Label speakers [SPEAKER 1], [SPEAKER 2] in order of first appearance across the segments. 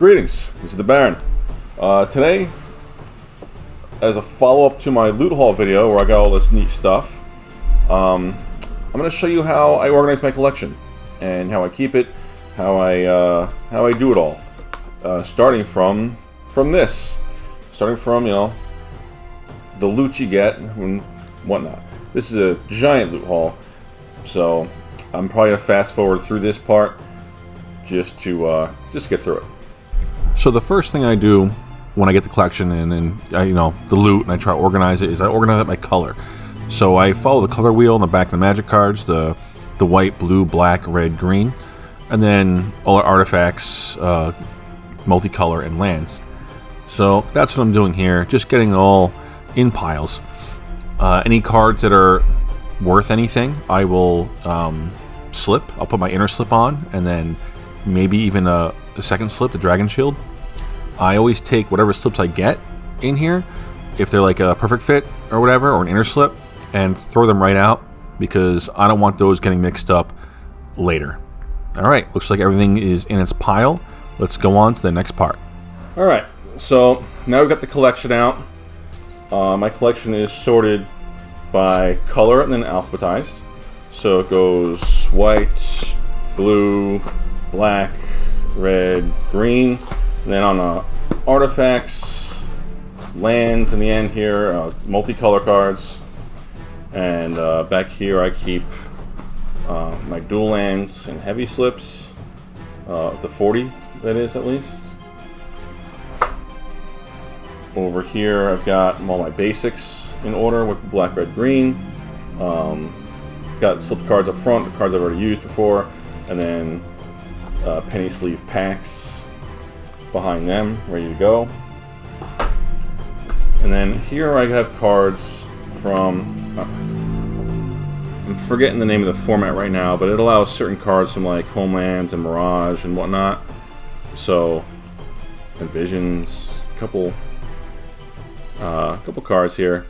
[SPEAKER 1] Greetings, this is the Baron. Today, as a follow-up to my loot haul video where I got all this neat stuff, I'm going to show you how I organize my collection and how I keep it, how I do it all. Starting from this, starting from the loot you get and whatnot. This is a giant loot haul, so I'm probably gonna fast forward through this part just to get through it. So the first thing I do when I get the collection and the loot and I try to organize it is I organize it by color. So I follow the color wheel on the back of the magic cards, the white, blue, black, red, green, and then all our artifacts, multicolor, and lands. So that's what I'm doing here, just getting it all in piles. Any cards that are worth anything, I will slip. I'll put my inner slip on, and then maybe even a second slip, the dragon shield. I always take whatever slips I get in here, if they're like a perfect fit or whatever, or an inner slip, and throw them right out, because I don't want those getting mixed up later. Alright, looks like everything is in its pile. Let's go on to the next part. Alright, so now we've got the collection out. My collection is sorted by color and then alphabetized. So it goes white, blue, black, red, green. And then on artifacts, lands in the end here, multicolor cards. And back here I keep my dual lands and heavy slips, the 40 that is at least. Over here I've got all my basics in order with black, red, green. Got slipped cards up front, the cards I've already used before, and then penny sleeve packs behind them, ready to go. And then here I have cards from, I'm forgetting the name of the format right now, but it allows certain cards from like Homelands and Mirage and whatnot. So, and Visions, a couple cards here,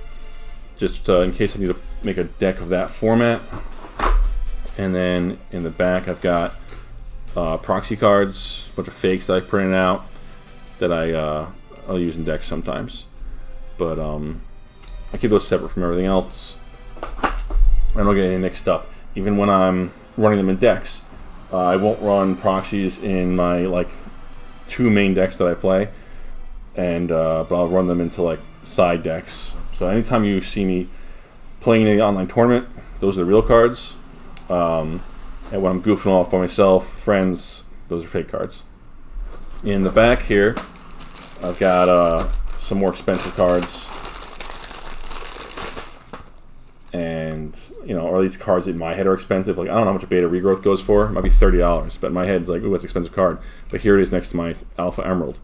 [SPEAKER 1] just in case I need to make a deck of that format. And then in the back I've got proxy cards, a bunch of fakes that I printed out that I'll use in decks sometimes. But I keep those separate from everything else. I don't get any mixed up. Even when I'm running them in decks, I won't run proxies in my two main decks that I play, and but I'll run them into side decks. So anytime you see me playing in an online tournament, those are the real cards. And when I'm goofing off by myself, friends, those are fake cards. In the back here, I've got some more expensive cards. And, or these cards in my head are expensive. I don't know how much a beta regrowth goes for. It might be $30, but in my head it's ooh, that's an expensive card. But here it is next to my Alpha Emerald.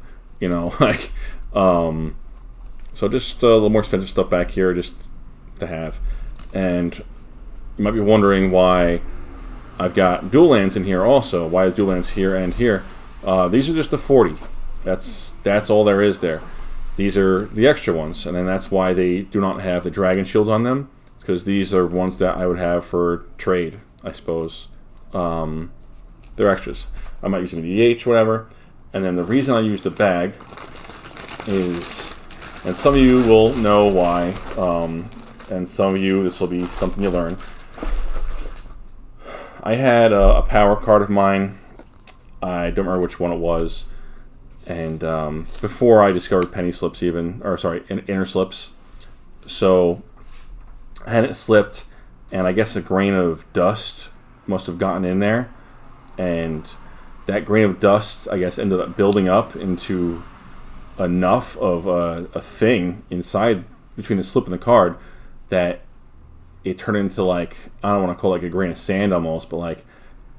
[SPEAKER 1] So just a little more expensive stuff back here just to have. And you might be wondering why I've got dual lands in here also. Why are dual lands here and here? These are just the 40. That's all there is there. These are the extra ones, and then that's why they do not have the dragon shields on them. It's because these are ones that I would have for trade, I suppose. They're extras. I might use them in EH, whatever. And then the reason I use the bag is, and some of you will know why, and some of you, this will be something you learn. I had a power card of mine. I don't remember which one it was. And before I discovered penny slips inner slips. So I had it slipped, and I guess a grain of dust must have gotten in there. And that grain of dust, I guess, ended up building up into enough of a thing inside between the slip and the card that it turned into I don't want to call it a grain of sand almost, but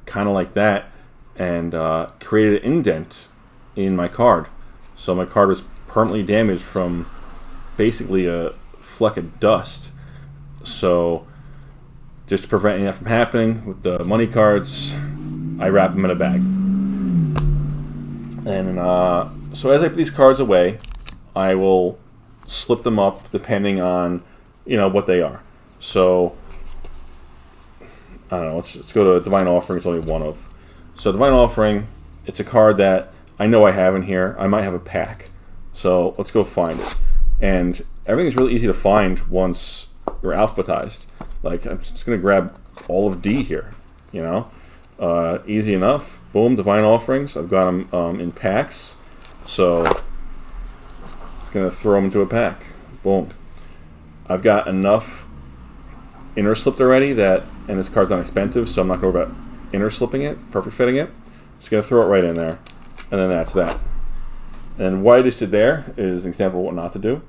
[SPEAKER 1] kind of like that, and created an indent in my card. So my card was permanently damaged from basically a fleck of dust. So just to prevent any of that from happening with the money cards, I wrap them in a bag. And so as I put these cards away, I will slip them up depending on what they are. So I don't know, let's go to Divine Offering. It's only one of. So Divine Offering, it's a card that I know I have in here. I might have a pack. So let's go find it. And everything's really easy to find once you're alphabetized. Like, I'm just going to grab all of D here, you know. Easy enough. Boom, Divine Offerings. I've got them in packs. So it's going to throw them into a pack. Boom. I've got enough inner slipped already that, and this card's not expensive, so I'm not going to worry about inner slipping it, perfect fitting it. Just going to throw it right in there. And then that's that. And what I just did there is an example of what not to do.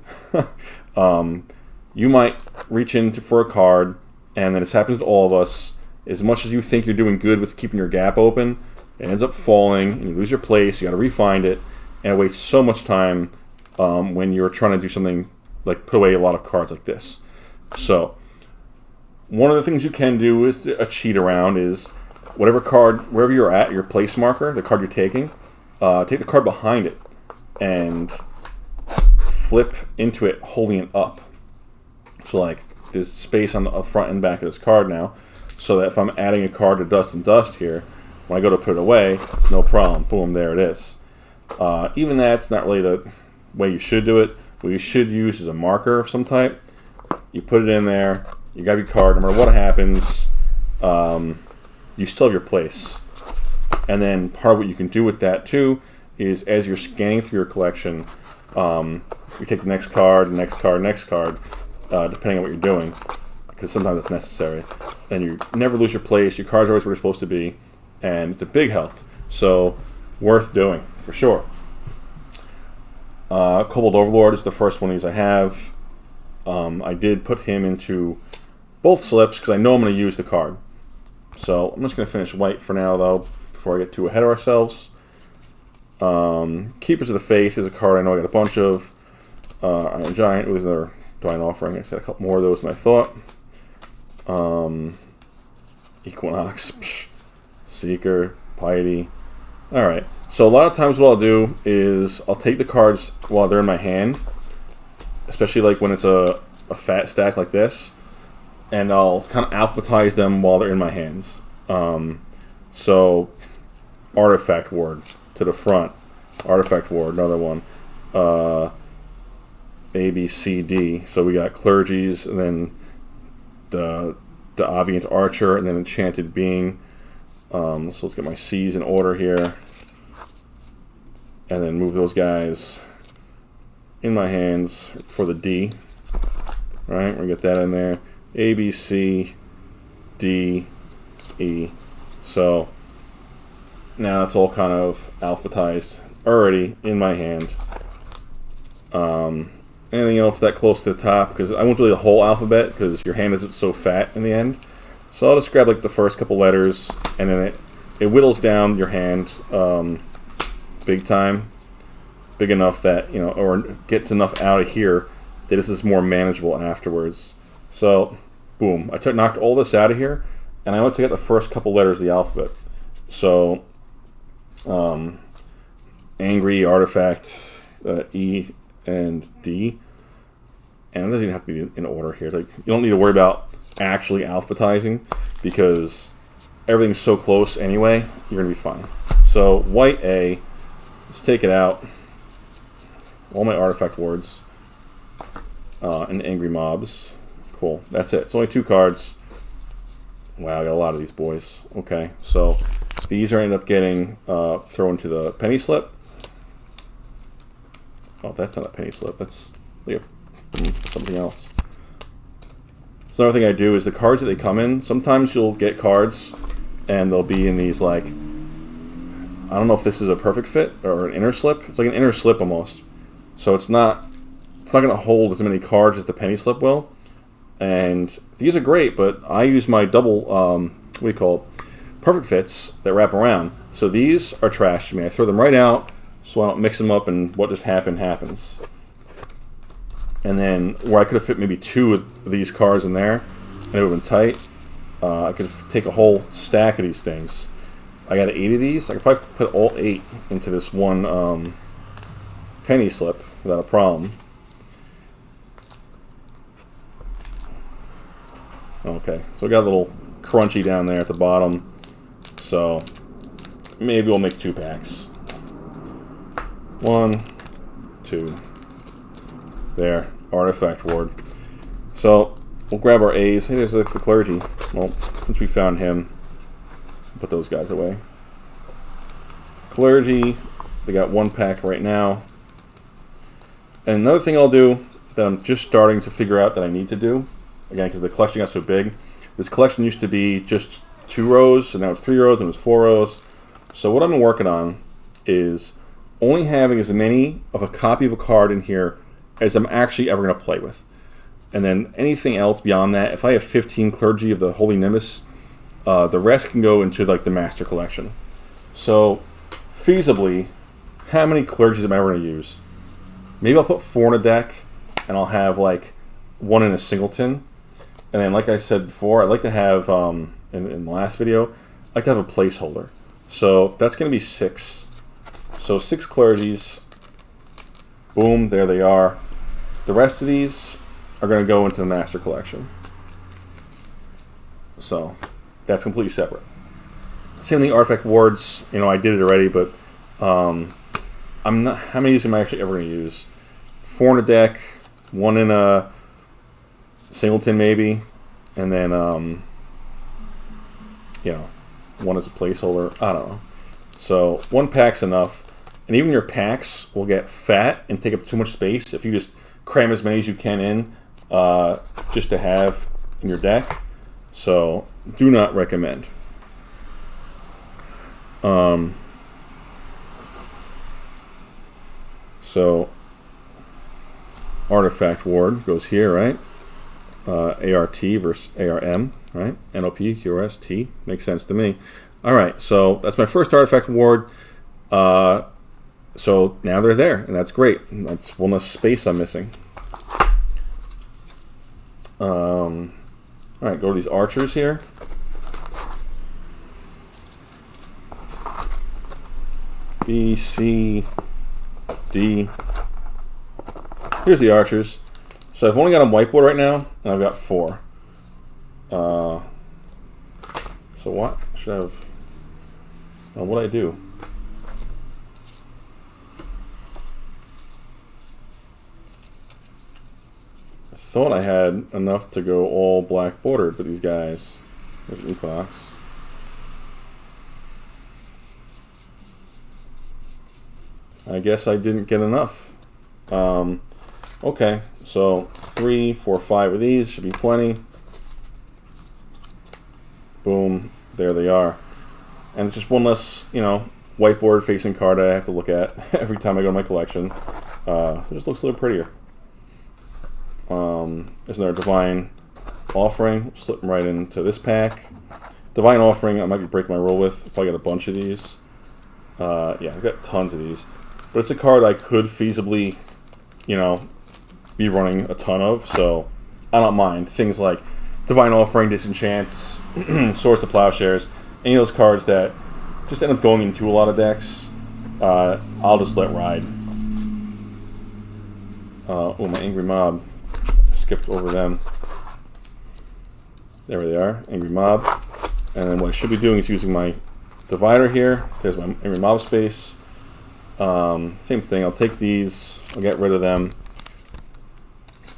[SPEAKER 1] You might reach in for a card, and then this happens to all of us. As much as you think you're doing good with keeping your gap open, it ends up falling, and you lose your place, you got to re-find it, and it wastes so much time when you're trying to do something like put away a lot of cards like this. So, one of the things you can do is a cheat around is whatever card, wherever you're at, your place marker, the card you're taking, take the card behind it and flip into it holding it up. So like there's space on the front and back of this card now, so that if I'm adding a card to Dust and Dust here, when I go to put it away, it's no problem. Boom, there it is. Even that's not really the way you should do it. What you should use is a marker of some type. You put it in there, you grab your card, no matter what happens, you still have your place. And then part of what you can do with that too is as you're scanning through your collection, you take the next card, next card, next card, depending on what you're doing, because sometimes it's necessary. Then you never lose your place, your cards are always where they're supposed to be, and it's a big help. So, worth doing, for sure. Kobold Overlord is the first one of these I have. I did put him into both slips because I know I'm going to use the card. So I'm just going to finish white for now, though, before I get too ahead of ourselves. Keepers of the Faith is a card I know I got a bunch of. Iron Giant was another Divine Offering. I said a couple more of those than I thought. Equinox, Seeker, Piety. Alright, so a lot of times what I'll do is I'll take the cards while they're in my hand, especially like when it's a fat stack like this, and I'll kind of alphabetize them while they're in my hands. So, Artifact Ward to the front, Artifact Ward, another one, A, B, C, D. So we got Clergies, and then the Aviant Archer, and then Enchanted Being. So let's get my C's in order here, and then move those guys in my hands for the D. All right, we'll get that in there. A, B, C, D, E. So now it's all kind of alphabetized already in my hand. Anything else that close to the top, because I won't do the whole alphabet because your hand isn't so fat in the end. So I'll just grab like the first couple letters, and then it whittles down your hand big time, big enough that, you know, or gets enough out of here that this is more manageable afterwards. So, boom, I knocked all this out of here, and I only took out the first couple letters of the alphabet. So, Angry, Artifact, E, and D. And it doesn't even have to be in order here. Like, you don't need to worry about actually alphabetizing because everything's so close anyway, you're going to be fine. So, white A, let's take it out. All my artifact wards and angry mobs. Cool, that's it. It's only 2 cards. Wow, I got a lot of these boys. Okay, so these are ended up getting thrown to the penny slip. Oh, that's not a penny slip. That's like something else. So another thing I do is the cards that they come in, sometimes you'll get cards and they'll be in these like, I don't know if this is a perfect fit or an inner slip. It's like an inner slip almost. So it's not going to hold as many cards as the penny slip will. And these are great, but I use my double, what do you call it, perfect fits that wrap around. So these are trash to me. I throw them right out so I don't mix them up and what just happened happens. And then where I could have fit maybe 2 of these cards in there and it would have been tight, I could take a whole stack of these things. I got 8 of these. I could probably put all 8 into this one penny slip without a problem. Okay, so we got a little crunchy down there at the bottom. So maybe we'll make 2 packs. 1, 2. There, artifact ward. So we'll grab our A's. Hey, there's the clergy. Well, since we found him, put those guys away. Clergy, they got 1 pack right now. And another thing I'll do that I'm just starting to figure out that I need to do, again, because the collection got so big. This collection used to be just 2 rows, and now it's 3 rows, and it was 4 rows. So what I've been working on is only having as many of a copy of a card in here as I'm actually ever going to play with. And then anything else beyond that, if I have 15 clergy of the Holy Nimbus, the rest can go into like the Master Collection. So feasibly, how many clergies am I ever going to use? Maybe I'll put 4 in a deck, and I'll have like 1 in a singleton. And then, like I said before, I'd like to have, in the last video, I'd like to have a placeholder. So that's going to be 6. So 6 clergies. Boom, there they are. The rest of these are going to go into the Master Collection. So that's completely separate. Same thing, artifact wards. You know, I did it already, but I'm not. How many of these am I actually ever going to use? 4 in a deck, 1 in a singleton maybe, and then you know, 1 as a placeholder. I don't know. So 1 pack's enough, and even your packs will get fat and take up too much space if you just cram as many as you can in just to have in your deck. So do not recommend. So artifact ward goes here, right? ART versus ARM, right? NOP, QRS, T. Makes sense to me. All right, so that's my first artifact ward. So now they're there, and that's great. That's one less space I'm missing. All right, go to these archers here. B, C, D. Here's the archers. So I've only got them whiteboard right now, and I've got 4. So what should I have? What do I do? I thought I had enough to go all black bordered with these guys. There's Equinox. I guess I didn't get enough. Okay, so 3, 4, 5 of these should be plenty. Boom, there they are. And it's just one less, you know, whiteboard facing card I have to look at every time I go to my collection. So it just looks a little prettier. There's another Divine Offering. Slip them right into this pack. Divine Offering, I might be breaking my rule with if I get a bunch of these. Yeah, I've got tons of these. But it's a card I could feasibly, you know, be running a ton of, so I don't mind. Things like Divine Offering, Disenchants, Swords to Plowshares, any of those cards that just end up going into a lot of decks, I'll just let ride. Oh, my Angry Mob. Skipped over them. There they are, Angry Mob. And then what I should be doing is using my divider here. There's my Angry Mob space. Same thing, I'll take these, I'll get rid of them,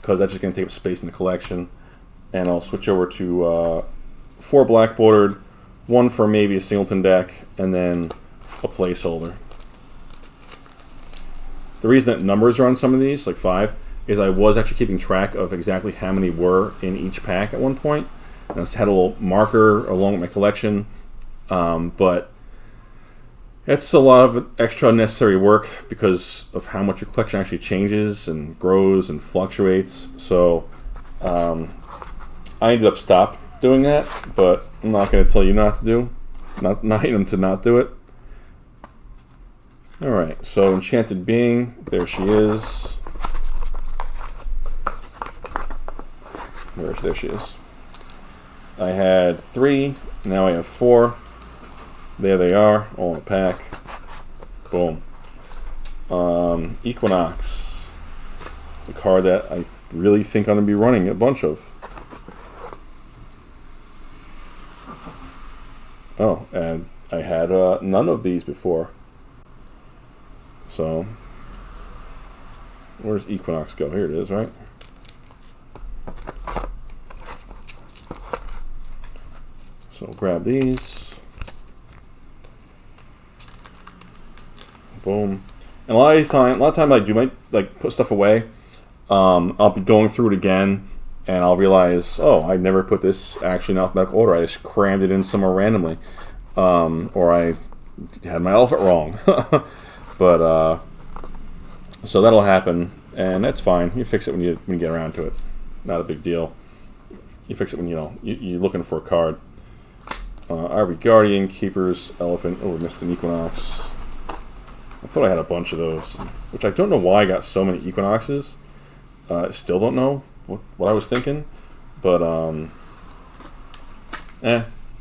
[SPEAKER 1] because that's just going to take up space in the collection. And I'll switch over to 4 black bordered, 1 for maybe a singleton deck, and then a placeholder. The reason that numbers are on some of these, like 5, is I was actually keeping track of exactly how many were in each pack at one point. And I had a little marker along with my collection, but it's a lot of extra unnecessary work because of how much your collection actually changes and grows and fluctuates. So I ended up stop doing that, but I'm not going to tell you not to do, not to not do it. All right, so Enchanted Being, there she is. There she is. I had 3, now I have 4. There they are, all in a pack. Boom. Equinox. It's a card that I really think I'm going to be running a bunch of. Oh, and I had none of these before. So, Where's Equinox go? Here it is, right? So grab these. Boom. And a lot of times I do like put stuff away. I'll be going through it again, and I'll realize, oh, I never put this actually in alphabetical order. I just crammed it in somewhere randomly, or I had my alphabet wrong. But so that'll happen, and that's fine. You fix it when you get around to it. Not a big deal. You fix it when you're looking for a card. Ivory Guardian, Keepers, Elephant. Oh, we missed an Equinox. I thought I had a bunch of those, which I don't know why I got so many Equinoxes. Still don't know what I was thinking, but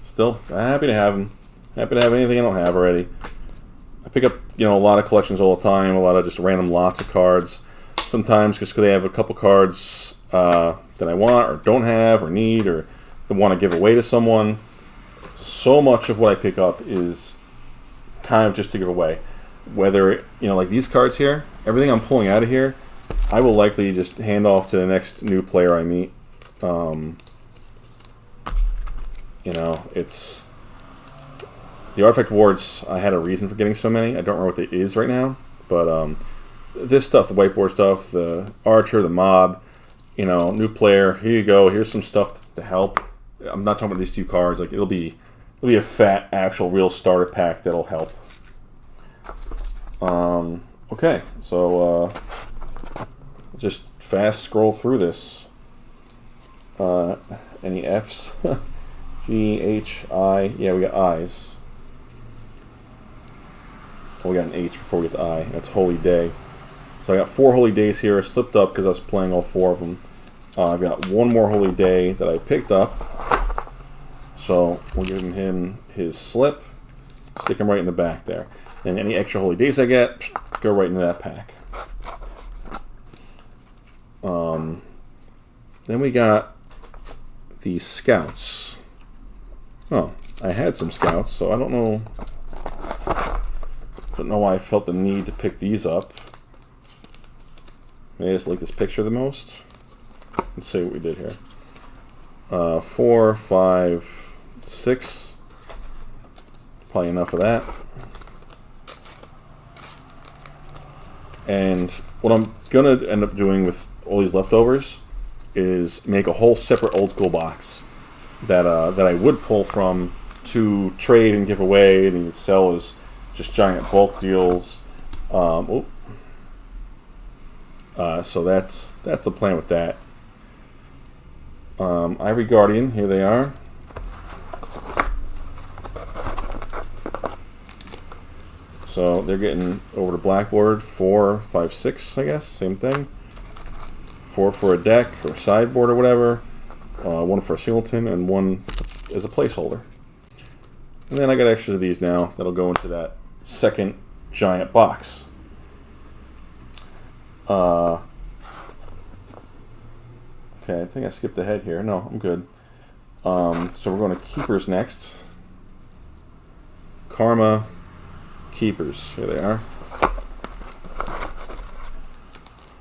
[SPEAKER 1] still happy to have them. Happy to have anything I don't have already. I pick up a lot of collections all the time, a lot of just random lots of cards. Sometimes just because they have a couple cards that I want or don't have or need or want to give away to someone. So much of what I pick up is kind of just to give away. Whether, like these cards here, everything I'm pulling out of here, I will likely just hand off to the next new player I meet. It's... The artifact wards, I had a reason for getting so many. I don't remember what it is right now. But this stuff, the whiteboard stuff, the archer, the mob, new player, here you go, here's some stuff to help. I'm not talking about these two cards. Like it'll be a fat, actual, real starter pack that'll help. Okay, so just fast scroll through this. Any F's? G, H, I. Yeah, we got I's. Oh, we got an H before we get the I. That's Holy Day. So I got 4 Holy Days here. I slipped up because I was playing all 4 of them. I've got 1 more Holy Day that I picked up. So we'll give him his slip. Stick him right in the back there. And any extra Holy Days I get, go right into that pack. Then we got the scouts. Oh, I had some scouts, so I don't know why I felt the need to pick these up. Maybe I just like this picture the most. Let's see what we did here. 4, 5, 6. Probably enough of that. And what I'm going to end up doing with all these leftovers is make a whole separate old school box that I would pull from to trade and give away and even sell as just giant bulk deals. So that's the plan with that. Ivory Guardian, here they are. So they're getting over to blackboard 4, 5, 6, I guess, same thing. 4 for a deck or sideboard or whatever. 1 for a singleton and 1 as a placeholder. And then I got extras of these now that'll go into that second giant box. Okay, I think I skipped ahead here. No, I'm good. So we're going to Keepers next. Karma Keepers. Here they are.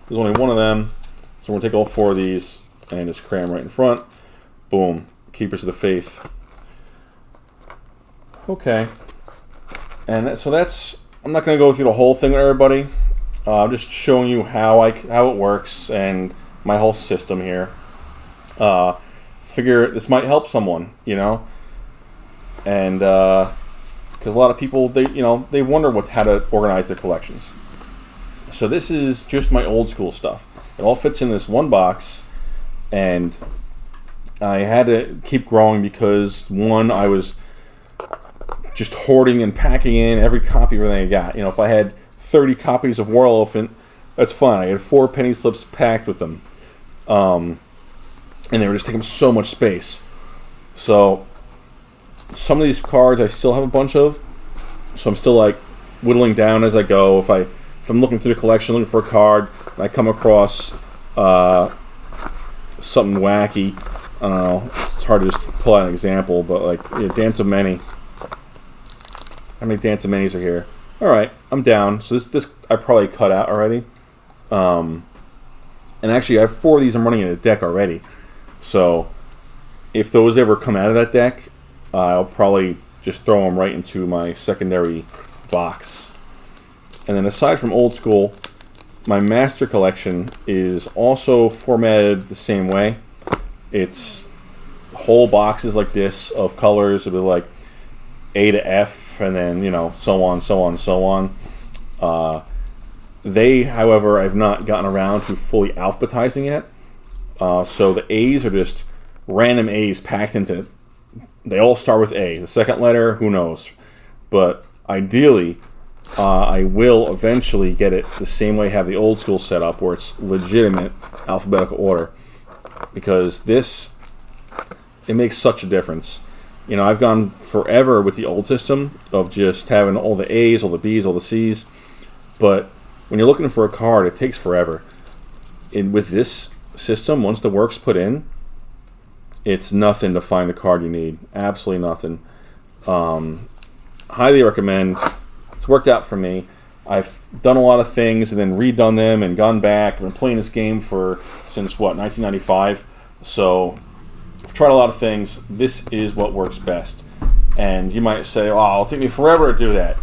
[SPEAKER 1] There's only 1 of them, so we're going to take all 4 of these and just cram right in front. Boom. Keepers of the Faith. Okay. And so that's... I'm not going to go through the whole thing with everybody. I'm just showing you how it works and my whole system here. Figure this might help someone, and because a lot of people they wonder how to organize their collections. So this is just my old school stuff. It all fits in this one box, and I had to keep growing because one, I was just hoarding and packing in every copy of everything I got. If I had 30 copies of War Elephant, that's fine. I had 4 penny slips packed with them. And they were just taking so much space. So some of these cards I still have a bunch of. So I'm still like whittling down as I go. If I'm looking through the collection looking for a card and I come across something wacky, I don't know, it's hard to just pull out an example, but like Dance of Many. How many Dance of Manys are here? Alright, I'm down. So this I probably cut out already. And actually, I have 4 of these I'm running in the deck already. So if those ever come out of that deck, I'll probably just throw them right into my secondary box. And then aside from old school, my master collection is also formatted the same way. It's whole boxes like this of colors. It'll be like A to F, and then, you know, so on, so on, so on. They, however, I've not gotten around to fully alphabetizing yet. So the A's are just random A's packed into. They all start with A. The second letter, who knows? But ideally, I will eventually get it the same way I have the old school set up, where it's legitimate alphabetical order. Because this, it makes such a difference. You know, I've gone forever with the old system of just having all the A's, all the B's, all the C's. But when you're looking for a card, it takes forever. And with this system, once the work's put in, it's nothing to find the card you need. Absolutely nothing. Highly recommend. It's worked out for me. I've done a lot of things and then redone them and gone back. I've been playing this game since what, 1995? So I've tried a lot of things. This is what works best. And you might say, oh, it'll take me forever to do that.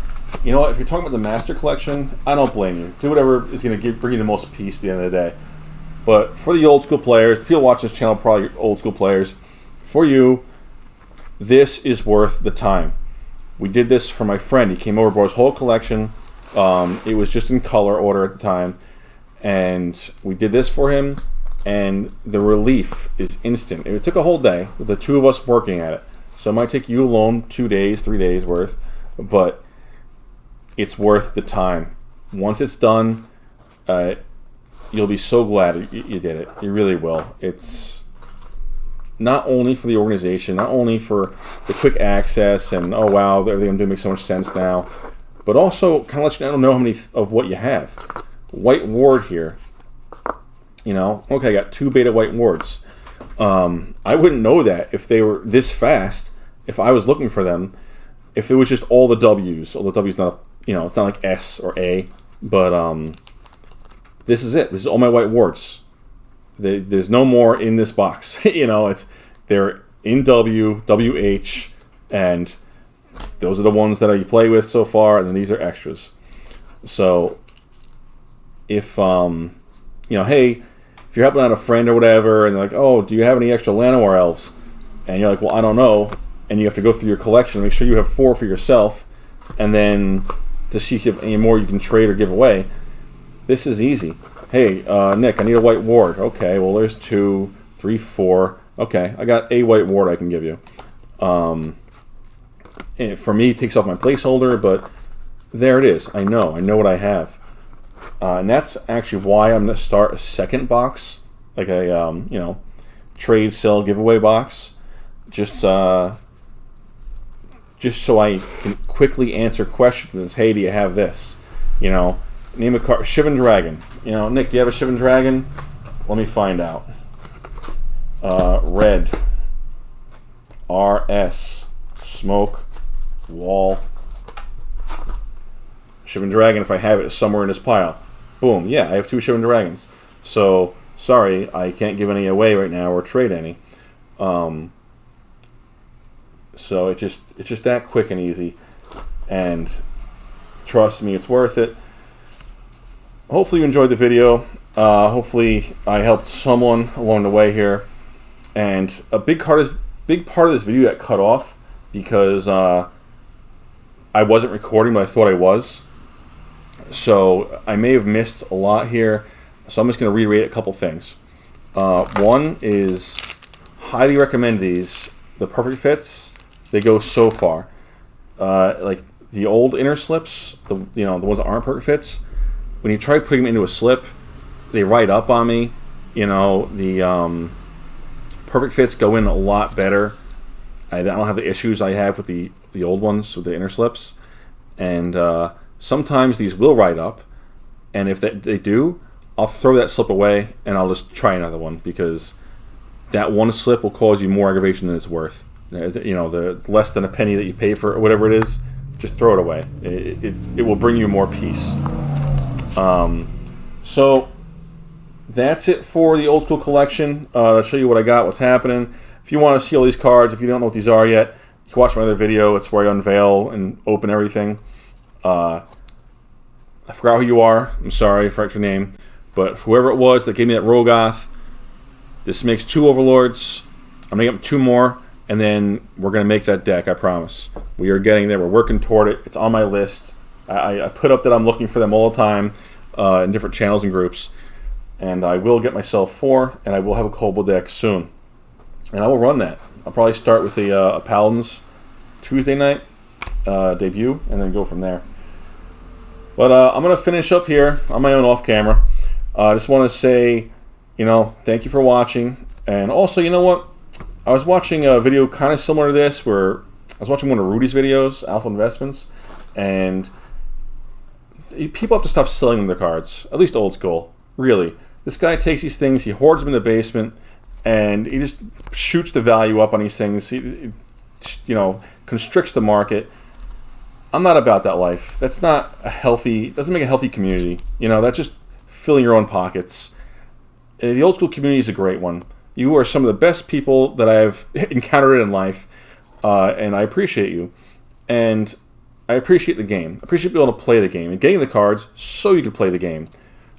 [SPEAKER 1] You know what? If you're talking about the Master Collection, I don't blame you. Do whatever is going to bring you the most peace at the end of the day. But for the old school players, the people watching this channel, probably old school players, for you, this is worth the time. We did this for my friend. He came over, brought his whole collection. It was just in color order at the time. And we did this for him, and the relief is instant. It took a whole day with the 2 of us working at it. So it might take you alone 2 days, 3 days worth, but it's worth the time. Once it's done, you'll be so glad you did it. You really will. It's not only for the organization, not only for the quick access and, oh wow, everything I'm doing makes so much sense now, but also kind of let you know how many of what you have. White Ward here. You know, okay, I got 2 beta White Wards. I wouldn't know that if they were this fast, if I was looking for them, if it was just all the W's. All the W's not, you know, it's not like S or A, but this is it. This is all my White Wards. There's no more in this box. You know, they're in W, WH, and those are the ones that I play with so far, and then these are extras. So if you know, hey, if you're helping out a friend or whatever, and they're like, oh, do you have any extra Llanowar elves? And you're like, well, I don't know. And you have to go through your collection, make sure you have 4 for yourself, and then to see if you have any more you can trade or give away. This is easy. Hey, Nick, I need a White Ward. Okay, well, there's 2, 3, 4. Okay, I got a White Ward I can give you. And for me, it takes off my placeholder, but there it is. I know what I have. And that's actually why I'm going to start a second box, like a you know, trade, sell, giveaway box, just so I can quickly answer questions. Hey, do you have this? You know, name a card. Shivan Dragon. You know, Nick, do you have a Shivan Dragon? Let me find out. Red. RS. Smoke. Wall. Shivan Dragon, if I have it somewhere in this pile. Boom. Yeah, I have 2 Shivan Dragons. So, sorry, I can't give any away right now or trade any. So it's just that quick and easy. And trust me, it's worth it. Hopefully you enjoyed the video. Hopefully I helped someone along the way here. And a big part of this video got cut off because I wasn't recording, but I thought I was. So I may have missed a lot here. So I'm just going to reiterate a couple things. One is highly recommend these. The perfect fits, they go so far. Like the old inner slips, the ones that aren't perfect fits, when you try putting them into a slip, they write up on me. You know, the perfect fits go in a lot better. I don't have the issues I have with the old ones with the inner slips, and sometimes these will write up, and if they do, I'll throw that slip away and I'll just try another one, because that one slip will cause you more aggravation than it's worth. You know, the less than a penny that you pay for or whatever it is, just throw it away. It will bring you more peace. So that's it for the old school collection. I'll show you what I got, what's happening. If you want to see all these cards, if you don't know what these are yet, you can watch my other video. It's where I unveil and open everything. I forgot who you are. I'm sorry, I forgot your name. But whoever it was that gave me that Rogoth, this makes 2 Overlords. I'm going to get 2 more, and then we're going to make that deck, I promise. We are getting there. We're working toward it. It's on my list. I put up that I'm looking for them all the time in different channels and groups. And I will get myself 4, and I will have a Kobold deck soon. And I will run that. I'll probably start with a Paladins Tuesday night debut, and then go from there. But I'm going to finish up here on my own off camera. I just want to say, thank you for watching. And also, you know what? I was watching a video kind of similar to this, where I was watching one of Rudy's videos, Alpha Investments, and people have to stop selling them their cards, at least old school. Really. This guy takes these things, he hoards them in the basement, and he just shoots the value up on these things. He constricts the market. I'm not about that life. That's not a healthy, doesn't make a healthy community. That's just filling your own pockets. The old school community is a great one. You are some of the best people that I've encountered in life, and I appreciate you. And I appreciate the game. I appreciate being able to play the game and getting the cards so you can play the game.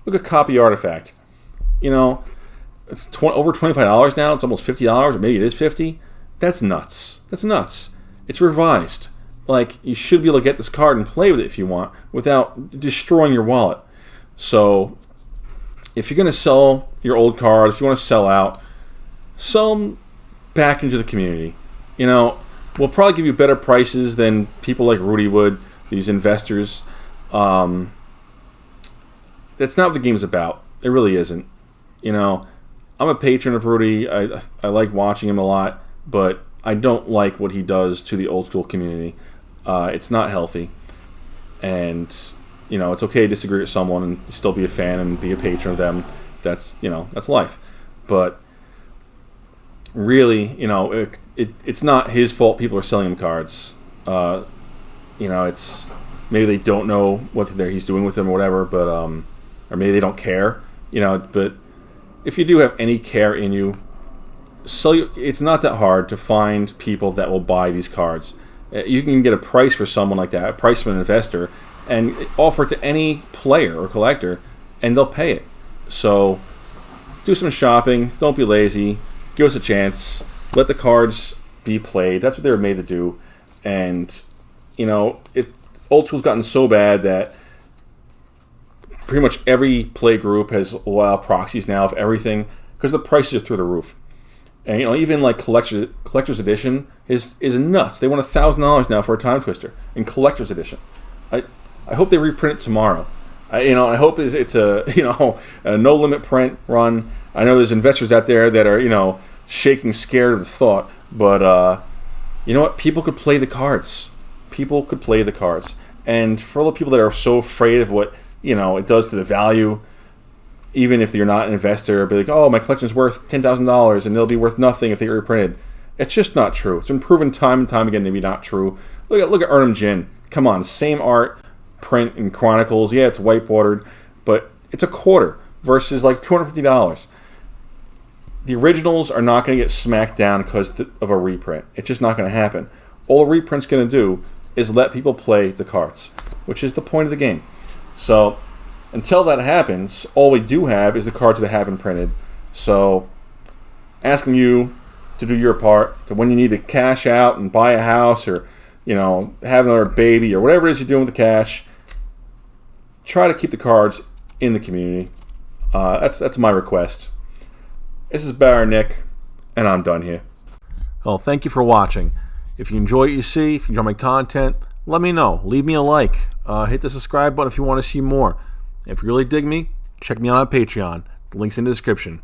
[SPEAKER 1] Look at Copy Artifact. It's over $25 now. It's almost $50, or maybe it is $50. That's nuts. That's nuts. It's revised. Like, you should be able to get this card and play with it if you want without destroying your wallet. So, if you're going to sell your old cards, if you want to sell out, sell them back into the community. We'll probably give you better prices than people like Rudy would, these investors. That's not what the game's about. It really isn't. I'm a patron of Rudy. I like watching him a lot, but I don't like what he does to the old school community. It's not healthy. And, it's okay to disagree with someone and still be a fan and be a patron of them. That's life. But really, it's not his fault people are selling him cards. It's maybe they don't know what he's doing with them or whatever, but or maybe they don't care. But if you do have any care in you, it's not that hard to find people that will buy these cards. You can get a price for someone like that, a price from an investor, and offer it to any player or collector, and they'll pay it. So do some shopping. Don't be lazy. Give us a chance. Let the cards be played. That's what they were made to do. And, old school's gotten so bad that pretty much every play group has allowed proxies now of everything because the prices are through the roof. And even like collector's edition is nuts. They want $1,000 now for a time twister in collector's edition. I hope they reprint it tomorrow. I hope it's a a no limit print run. I know there's investors out there that are shaking scared of the thought, but you know what? People could play the cards. People could play the cards. And for all the people that are so afraid of what it does to the value, even if you're not an investor, be like, oh, my collection's worth $10,000 and it'll be worth nothing if they get reprinted. It's just not true. It's been proven time and time again to be not true. Look at Urnham Jin. Come on, same art, print and Chronicles. Yeah, it's white-bordered, but it's a quarter versus like $250. The originals are not going to get smacked down because of a reprint. It's just not going to happen. All a reprint's going to do is let people play the cards, which is the point of the game. So until that happens, all we do have is the cards that have been printed. So asking you to do your part, to when you need to cash out and buy a house or have another baby or whatever it is you're doing with the cash, try to keep the cards in the community. That's my request. This is Baron Nick, and I'm done here. Well, thank you for watching. If you enjoy what you see, if you enjoy my content, let me know. Leave me a like. Hit the subscribe button if you want to see more. If you really dig me, check me out on Patreon. The link's in the description.